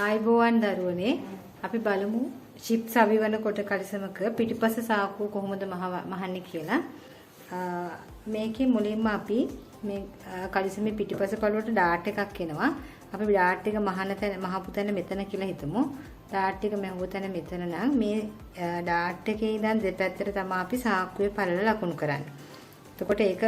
ආයිබෝවන් දරුවනේ අපි බලමු චිප්ස් අවිවන කොට කලිසමක පිටිපස සාක්කුව කොහොමද මහන්නේ කියලා. මේකේ මුලින්ම අපි මේ කලිසමේ පිටිපස පළුවට ඩාට් එකක් එනවා. අපි ඩාට් එක මහපු තැන මෙතන කියලා හිතමු. ඩාට් එක මහපු තැන මෙතන නම් මේ ඩාට් එකේ ඉඳන් දෙපැත්තට තමයි අපි සාක්කුවේ පළල ලකුණු කරන්නේ. එතකොට ඒක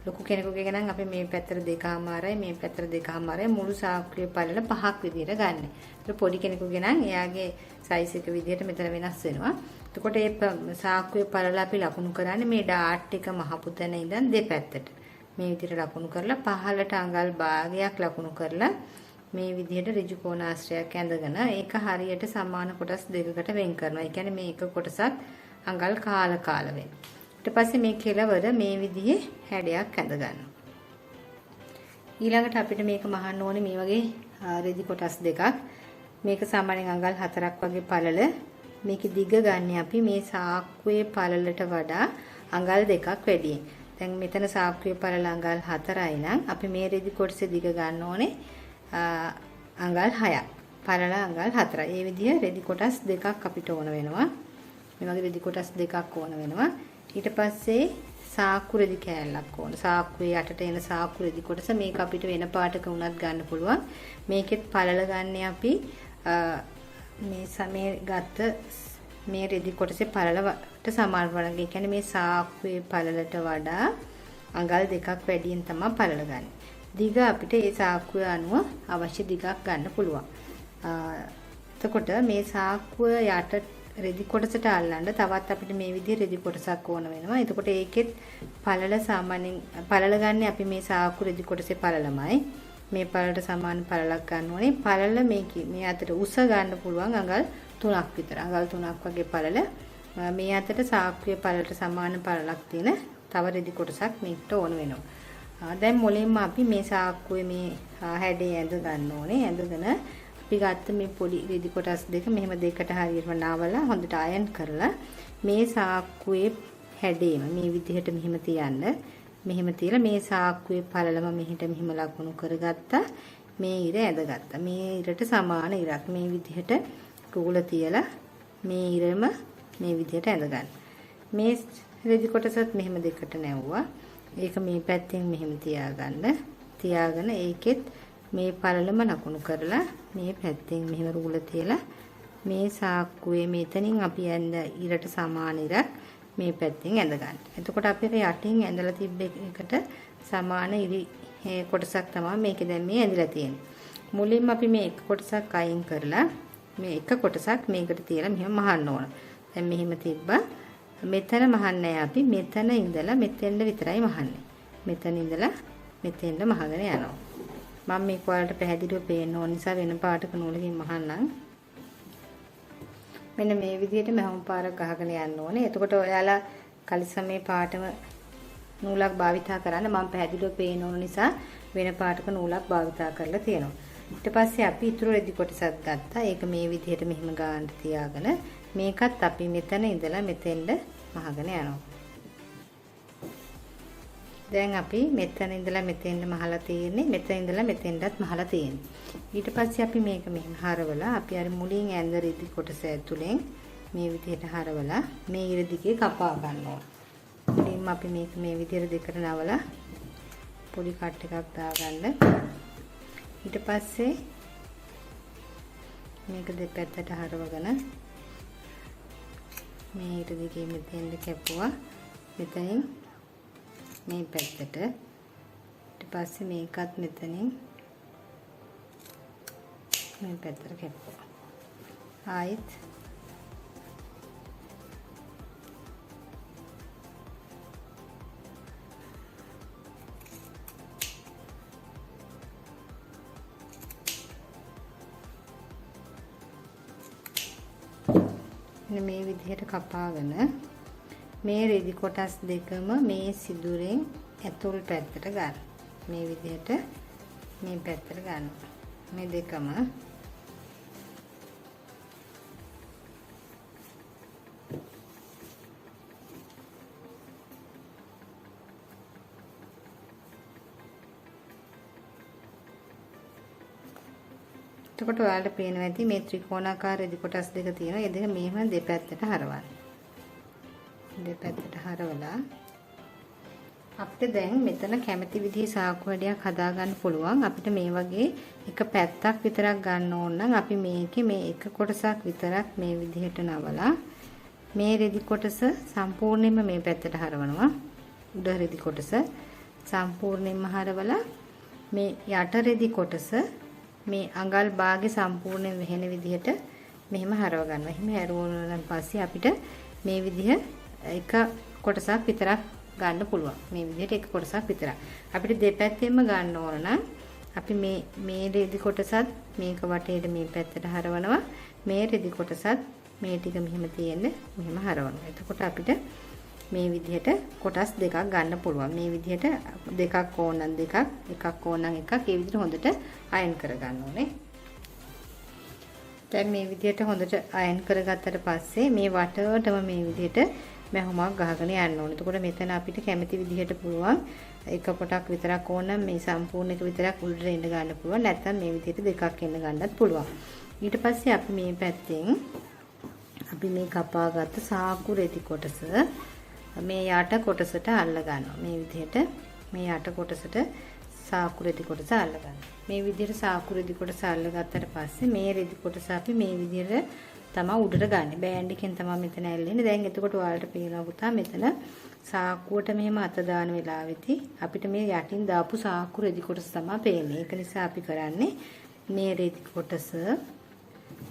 ලොකු කෙනෙකුගේ ගණන් අපි මේ පැත්තට දෙකමාරයි මේ පැත්තට දෙකමාරයි මුළු සාක්කුවේ පළල පහක් විදියට ගන්න. ඒක පොඩි කෙනෙකුගේ නම් එයාගේ සයිස් එක විදියට මෙතන වෙනස් වෙනවා. එතකොට මේ සාක්කුවේ පළල අපි ලකුණු කරන්නේ මේ ඩාට් එක මහපු තැන ඉඳන් දෙපැත්තට. මේ විදියට ලකුණු කරලා පහළට අඟල් භාගයක් ලකුණු කරලා මේ විදියට ඍජු කෝණාශ්‍රයක් ඇඳගෙන ඒක හරියට සමාන කොටස් දෙකකට වෙන් කරනවා. ඒ කියන්නේ මේ එක කොටසක් අඟල් කාල වෙන. ඊට පස්සේ මේ කෙලවර මේ විදිහේ හැඩයක් ඇඳ ගන්නවා. ඊළඟට අපිට මේක මහන්න ඕනේ මේ වගේ රෙදි කොටස් දෙකක්. මේක සාමාන්‍යයෙන් අඟල් 4ක් වගේ පළල. මේකේ දිග ගන්න අපි මේ සාක්කුවේ පළලට වඩා අඟල් 2ක් වැඩියෙන්. දැන් මෙතන සාක්කුවේ පළල අඟල් 4යි නම් අපි මේ රෙදි කොටසේ දිග ගන්න ඕනේ අඟල් 6ක්. පළල අඟල් 4යි. මේ විදිහ රෙදි කොටස් දෙකක් අපිට ඕන වෙනවා. මේ වගේ රෙදි කොටස් දෙකක් ඕන වෙනවා. ඊට පස්සේ සාක්කු රෙදි කෑල්ලක් ඕන. සාක්කුවේ යටට එන සාක්කු රෙදි කොටස මේක අපිට වෙන පාටක වුණත් ගන්න පුළුවන්. මේකෙත් පළල ගන්න අපි මේ ගත්ත මේ රෙදි කොටසේ පළලට සමාන වගේ. ඒ කියන්නේ මේ සාක්කුවේ පළලට වඩා අඟල් 2ක් වැඩියෙන් තමයි පළල ගන්න. දිග අපිට ඒ සාක්කුව අනුව අවශ්‍ය දිගක් ගන්න පුළුවන්. එතකොට මේ සාක්කුව යට රෙදි කොටසට අල්ලන්න තවත් අපිට මේ විදිහේ රෙදි කොටසක් ඕන වෙනවා. එතකොට ඒකෙත් පළල සාමාන්‍යයෙන් පළල ගන්න අපි මේ සාක්කු රෙදි කොටසේ පළලමයි. මේ පළලට සමාන පළලක් ගන්න ඕනේ. පළල මේ අතට උස ගන්න පුළුවන් අඟල් 3ක් විතර. අඟල් 3ක් වගේ පළල. මේ අතට සාක්කුවේ පළලට සමාන පළලක් තියෙන තව රෙදි කොටසක් මේකට ඕන වෙනවා. දැන් මුලින්ම අපි මේ සාක්කුවේ මේ හැඩය ඇඳ ගන්න ඕනේ. ඇඳගෙන අපි ගත්ත මේ පොඩි රෙදි කොටස් දෙක මෙහෙම දෙකට හරියටම නාවලා හොඳට අයන් කරලා මේ සාක්කුවේ හැඩේම මේ විදිහට මෙහෙම තියන්න. මෙහෙම තියලා මේ සාක්කුවේ පළලම මෙහෙට මෙහෙම ලකුණු කරගත්තා. මේ ඉර ඇඳගත්තා. මේ ඉරට සමාන ඉරක් මේ විදිහට කුගුල තියලා මේ ඉරම මේ විදිහට ඇඳගන්න. මේ රෙදි කොටසත් මෙහෙම දෙකට නැවුවා. ඒක මේ පැත්තෙන් මෙහෙම තියාගන්න. තියාගෙන ඒකෙත් මේ පළලම ලකුණු කරලා මේ පැත්තෙන් මෙහෙම රුගුල තියලා මේ සාක්කුවේ මෙතනින් අපි ඇඳ ඉරට සමාන ඉරක් මේ පැත්තෙන් ඇඳ ගන්න. එතකොට අපිට යටින් ඇඳලා තිබ්බ එකට සමාන ඉරි කොටසක් තමයි මේකේ දැන් මේ ඇඳලා තියෙන්නේ. මුලින්ම අපි මේ එක කොටසක් අයින් කරලා මේ එක කොටසක් මේකට තියලා මෙහෙම මහන්න ඕන. දැන් මෙහෙම තිබ්බා. මෙතන මහන්නේ අපි මෙතන ඉඳලා මෙතෙන්ද විතරයි මහන්නේ. මෙතන ඉඳලා මෙතෙන්ද මහගෙන යනවා. මම මේක ඔයාලට පැහැදිලිව පේන්න ඕන නිසා වෙන පාටක නූලකින් මහන්නම්. මෙන්න මේ විදිහට මහම් පාරක් ගහගෙන යන්න ඕනේ. එතකොට ඔයාලා කලිසමේ පාටම නූලක් භාවිතා කරන්න මම පැහැදිලිව පේන්න ඕන නිසා වෙන පාටක නූලක් භාවිතා කරලා තියෙනවා. ඊට පස්සේ අපි ඊටු රෙදි කොටසක් ගත්තා. ඒක මේ විදිහට මෙහිම ගන්න තියාගෙන මේකත් අපි මෙතන ඉඳලා මෙතෙන්ද මහගෙන යනවා. දැන් අපි මෙතන ඉඳලා මෙතෙන්ද මහලා තියෙන්නේ. මෙතන ඉඳලා මෙතෙන්ටත් මහලා තියෙන්නේ. ඊට පස්සේ අපි මේක මෙහෙම හරවලා අපි අර මුලින් ඇඳ රෙදි කොටස ඇතුලෙන් මේ විදිහට හරවලා මේ ඉර දිගේ කපා ගන්නවා. මුලින්ම අපි මේක මේ විදිහට දෙකට නවලා පොඩි කට් එකක් දාගන්න. ඊට පස්සේ මේක දෙපැත්තට හරවගෙන මේ ඉර දිගේ මෙතෙන්ද කැපුවා. මෙතනින් මේ පැත්තට ඊට පස්සේ මේකත් මෙතනින් මේ පැත්තට කැපුවා. ආයෙත් මේ විදිහට කපාගෙන මේ රෙදි කොටස් දෙකම මේ සිදුරෙන් ඇතුල් පැත්තට ගන්න. මේ විදිහට මේ පැත්තට ගන්න. මේ දෙකම එතකොට ඔයාලට පේනවා ඇති මේ ත්‍රිකෝණාකාර රෙදි කොටස් දෙක තියෙනවා. ඒ දෙක මෙහෙම දෙපැත්තට හරවන්න. දෙපැත්තට හරවලා අපිට දැන් මෙතන කැමති විදිහේ සාක්කු වැඩයක් හදා ගන්න පුළුවන්. අපිට මේ වගේ එක පැත්තක් විතරක් ගන්න ඕන නම් අපි මේකේ මේ එක කොටසක් විතරක් මේ විදිහට නවලා මේ රෙදි කොටස සම්පූර්ණයෙන්ම මේ පැත්තට හරවනවා. උඩ රෙදි කොටස සම්පූර්ණයෙන්ම හරවලා මේ යට රෙදි කොටස මේ අඟල් භාගේ සම්පූර්ණයෙන් වෙහෙන විදිහට මෙහෙම හරව ගන්නවා. එහෙම හරවුවාන් පස්සේ අපිට මේ විදිහ එක කොටසක් විතරක් ගන්න පුළුවන්. මේ විදිහට එක කොටසක් විතරක්. අපිට දෙපැත්තෙන්ම ගන්න ඕන නම් අපි මේ රෙදි කොටසත් මේක වටේට මේ පැත්තට හරවනවා. මේ රෙදි කොටසත් මේ ටික මෙහෙම තියෙන්නේ මෙහෙම හරවනවා. එතකොට අපිට මේ විදිහට කොටස් දෙකක් ගන්න පුළුවන්. මේ විදිහට දෙකක් ඕන නම් දෙකක්, එකක් ඕන නම් එකක්. ඒ විදිහට හොඳට අයන් කරගන්න ඕනේ. දැන් මේ විදිහට හොඳට අයන් කරගත්තට පස්සේ මේ වටවටම මේ විදිහට මැහුමක් ගහගෙන යන්න ඕනේ. එතකොට මෙතන අපිට කැමති විදිහට පුළුවන් එක පොටක් විතරක් ඕන නම් මේ සම්පූර්ණ එක විතරක් උඩට එන්න ගන්න පුළුවන්. නැත්නම් මේ විදිහට දෙකක් එන්න ගන්නත් පුළුවන්. ඊට පස්සේ අපි මේ පැත්තෙන් අපි මේ කපාගත්ත සාක්කු රෙදි කොටස මේ යට කොටසට අල්ල ගන්නවා. මේ විදිහට මේ යට කොටසට සාක්කු රෙදි කොටස අල්ල ගන්නවා. මේ විදිහට සාක්කු රෙදි කොටස අල්ල ගත්තට පස්සේ මේ රෙදි කොටස අපි මේ විදිහට තමයි උඩට ගන්න. බෑන්ඩ් එකෙන් තමයි මෙතන ඇල්ලෙන්නේ. දැන් එතකොට ඔයාලට පේනවා පුතා මෙතන සාක්කුවට මෙහෙම අත දාන වෙලාවෙදී අපිට මේ යටින් දාපු සාක්කු රෙදි කොටස තමයි පේන්නේ. ඒක නිසා අපි කරන්නේ මේ රෙදි කොටස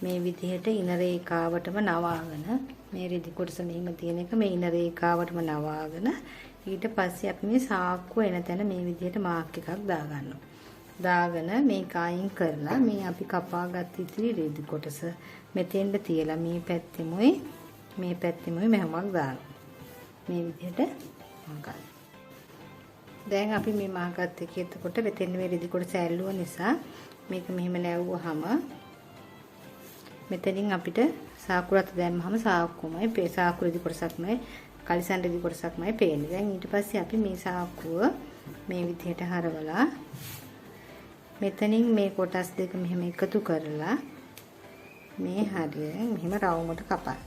මේ විදිහට ඉන රේඛාවටම නවාගෙන මේ රෙදි කොටස මෙහෙම තියෙන එක මේ ඉන රේඛාවටම නවාගෙන ඊට පස්සේ අපි මේ සාක්කුව එන තැන මේ විදිහට මාක් එකක් දාගන්නවා. දාගෙන මේක අයින් කරලා මේ අපි කපාගත් ඉතිරි රෙදි කොටස මෙතෙන්ද තියලා මේ පැත්තෙමුයි මෙහෙමක් දානවා. මේ විදිහට මහගන්න. දැන් අපි මේ මහගත් එකේ එතකොට මෙතෙන් මේ රෙදි කොටස ඇල්ලුව නිසා මේක මෙහෙම නැවුවාම මෙතනින් අපිට සාකුරත් දැම්මම සාක්කුමයි සාක්කු රෙදි කොටසක්මයි කලිසන් රෙදි කොටසක්මයි පේන්නේ. දැන් ඊට පස්සේ අපි මේ සාක්කුව මේ විදිහට හරවලා මෙතනින් මේ කොටස් දෙක මෙහෙම එකතු කරලා මේ හරියෙන් මෙහෙම රවුමට කපන්න.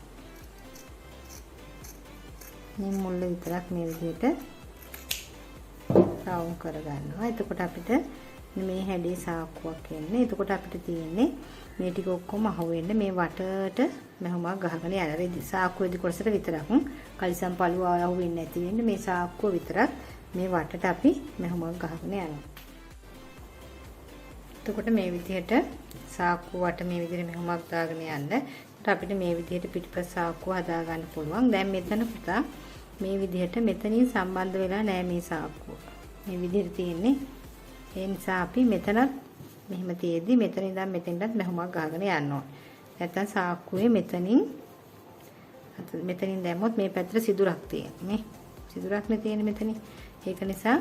මේ මුල්ල විතරක් මේ විදිහට රවුම් කරගන්නවා. එතකොට අපිට මේ හැඩේ සාක්කුවක් එන්නේ. එතකොට අපිට තියෙන්නේ මේ ටික ඔක්කොම අහුවෙන්න මේ වටට මැහුමක් ගහගෙන යන රෙදි සාක්කු රෙදි කොටසට විතරක් කලිසම් පළුව අහුවෙන්නේ නැති වෙන්න මේ සාක්කුව විතරක් මේ වටට අපි මැහුමක් ගහගෙන යනවා. එතකොට මේ විදිහට සාක්කුව වට මේ විදිහට මැහුමක් දාගෙන යන්න. අපිට මේ විදිහට පිටිපස්ස සාක්කුව හදා ගන්න පුළුවන්. දැන් මෙතන පුතා මේ විදිහට මෙතනින් සම්බන්ධ වෙලා නැහැ මේ සාක්කුව. මේ විදිහට තියෙන්නේ. ඒ නිසා අපි මෙතනත් මෙහෙම තියේදී මෙතන ඉඳන් මෙතෙන්ටත් මැහුමක් ගහගෙන යන්න ඕනේ. නැත්තම් සාක්කුවේ මෙතනින් දැම්මොත් මේ පැත්තට සිදුරක් තියෙනවා. මේ සිදුරක්නේ තියෙන්නේ මෙතනින්. ඒක නිසා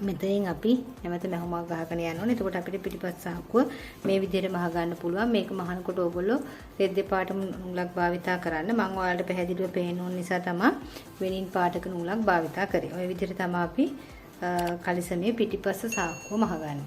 මෙතනින් අපි නැවත මැහුමක් ගහගෙන යන්න ඕනේ. එතකොට අපිට පිටිපස්ස සාක්කුව මේ විදිහට මහ ගන්න පුළුවන්. මේක මහනකොට ඕගොල්ලෝ රෙද් දෙපාට නූලක් භාවිතා කරන්න. මම ඔයාලට පැහැදිලිව පේන ඕන නිසා තමයි වෙනින් පාටක නූලක් භාවිතා කරේ. ওই විදිහට තමයි අපි කලිසමේ පිටිපස්ස සාක්කුව මහ ගන්න.